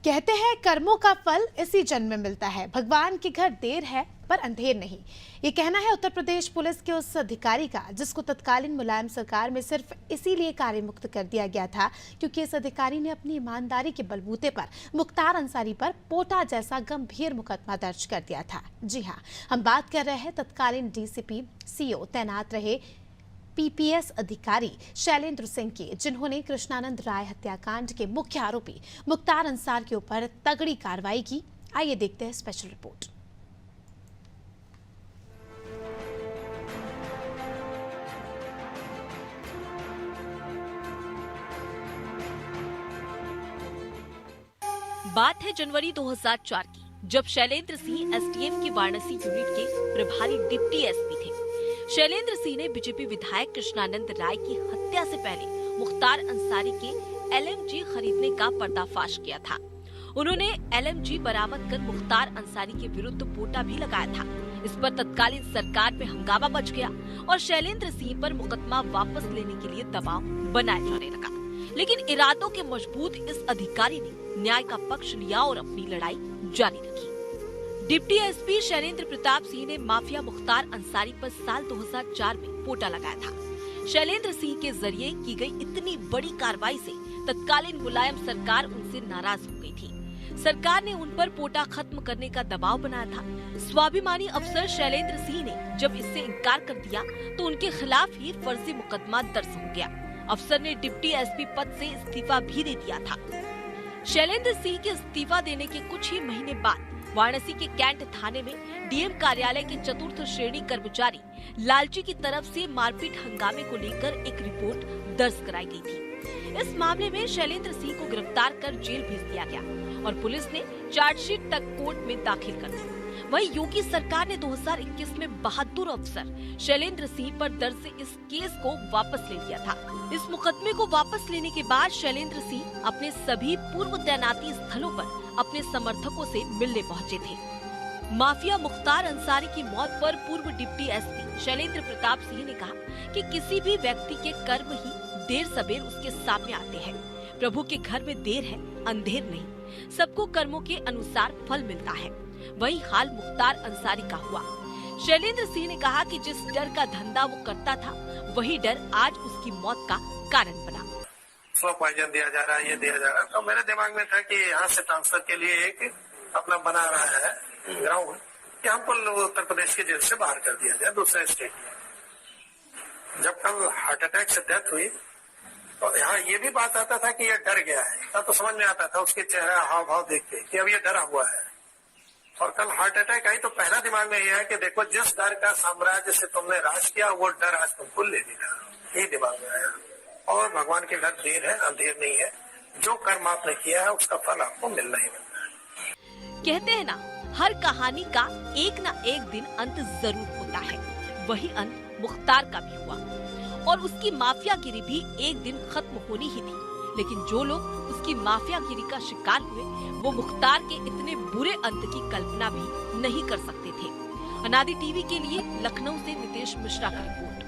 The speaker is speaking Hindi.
कहते हैं कर्मों का फल इसी जन्म में मिलता है। भगवान के घर देर है पर अंधेर नहीं, ये कहना है उत्तर प्रदेश पुलिस के उस अधिकारी का जिसको तत्कालीन मुलायम सरकार में सिर्फ इसीलिए कार्य मुक्त कर दिया गया था क्योंकि इस अधिकारी ने अपनी ईमानदारी के बलबूते पर मुख्तार अंसारी पर पोटा जैसा गंभीर मुकदमा दर्ज कर दिया था। जी हाँ, हम बात कर रहे हैं तत्कालीन डीसीपी सीओ तैनात रहे पीपीएस अधिकारी शैलेंद्र सिंह की, जिन्होंने कृष्णानंद राय हत्याकांड के मुख्य आरोपी मुख्तार अंसार के ऊपर तगड़ी कार्रवाई की। आइए देखते हैं स्पेशल रिपोर्ट। बात है जनवरी 2004 की, जब शैलेंद्र सिंह एसटीएफ की वाराणसी यूनिट के प्रभारी डिप्टी एसपी थे। शैलेंद्र सिंह ने बीजेपी विधायक कृष्णानंद राय की हत्या से पहले मुख्तार अंसारी के एलएमजी खरीदने का पर्दाफाश किया था। उन्होंने एलएमजी बरामद कर मुख्तार अंसारी के विरुद्ध पोटा भी लगाया था। इस पर तत्कालीन सरकार में हंगामा मच गया और शैलेंद्र सिंह पर मुकदमा वापस लेने के लिए दबाव बनाया जाने लगा। लेकिन इरादों के मजबूत इस अधिकारी ने न्याय का पक्ष लिया और अपनी लड़ाई जारी रखी। डिप्टी एसपी शैलेंद्र प्रताप सिंह ने माफिया मुख्तार अंसारी पर साल 2004 में पोटा लगाया था। शैलेंद्र सिंह के जरिए की गई इतनी बड़ी कार्रवाई से तत्कालीन मुलायम सरकार उनसे नाराज हो गई थी। सरकार ने उन पर पोटा खत्म करने का दबाव बनाया था। स्वाभिमानी अफसर शैलेंद्र सिंह ने जब इससे इनकार कर दिया तो उनके खिलाफ ही फर्जी मुकदमा दर्ज हो गया। अफसर ने डिप्टी एसपी पद से इस्तीफा भी दे दिया था। शैलेंद्र सिंह के इस्तीफा देने के कुछ ही महीने बाद वाराणसी के कैंट थाने में डीएम कार्यालय के चतुर्थ श्रेणी कर्मचारी लालची की तरफ से मारपीट हंगामे को लेकर एक रिपोर्ट दर्ज कराई गई थी। इस मामले में शैलेंद्र सिंह को गिरफ्तार कर जेल भेज दिया गया और पुलिस ने चार्जशीट तक कोर्ट में दाखिल कर दी। वहीं योगी सरकार ने 2021 में बहादुर अफसर शैलेंद्र सिंह पर दर्ज इस केस को वापस ले लिया था। इस मुकदमे को वापस लेने के बाद शैलेंद्र सिंह अपने सभी पूर्व तैनाती स्थलों पर अपने समर्थकों से मिलने पहुंचे थे। माफिया मुख्तार अंसारी की मौत पर पूर्व डिप्टी एसपी शैलेंद्र प्रताप सिंह ने कहा कि किसी भी व्यक्ति के कर्म ही देर सबेर उसके सामने आते हैं। प्रभु के घर में देर है, अंधेर नहीं। सबको कर्मों के अनुसार फल मिलता है। वही हाल मुख्तार अंसारी का हुआ। शैलेंद्र सिंह ने कहा कि जिस डर का धंधा वो करता था, वही डर आज उसकी मौत का कारण बना। पॉइजन दिया जा रहा है, ये दिया जा रहा है, तो मेरे दिमाग में था कि यहाँ से ट्रांसफर के लिए एक अपना बना रहा है ग्राउंड कि हमको उत्तर प्रदेश की जेल से बाहर कर दिया जाए दूसरे स्टेट में। जब कल हार्ट अटैक से डेथ हुई तो यहाँ ये भी बात आता था कि ये डर गया है, तब तो समझ में आता था उसके चेहरा हाव भाव देख के कि अब ये डरा हुआ है। और कल हार्ट अटैक आई तो पहला दिमाग में यह है कि देखो जिस डर का साम्राज्य से तुमने राज किया वो डर आज तुमको ले लेगा, ये दिमाग में आया। और भगवान के घर देर है, अंधेर नहीं है। जो कर्म आपने किया है उसका फल आपको मिलना ही मिलना है। कहते हैं ना, हर कहानी का एक ना एक दिन अंत जरूर होता है। वही अंत मुख्तार का भी हुआ और उसकी माफियागिरी भी एक दिन खत्म होनी ही थी। लेकिन जो लोग उसकी माफियागिरी का शिकार हुए वो मुख्तार के इतने बुरे अंत की कल्पना भी नहीं कर सकते थे। अनादि टीवी के लिए लखनऊ से नितेश मिश्रा की रिपोर्ट।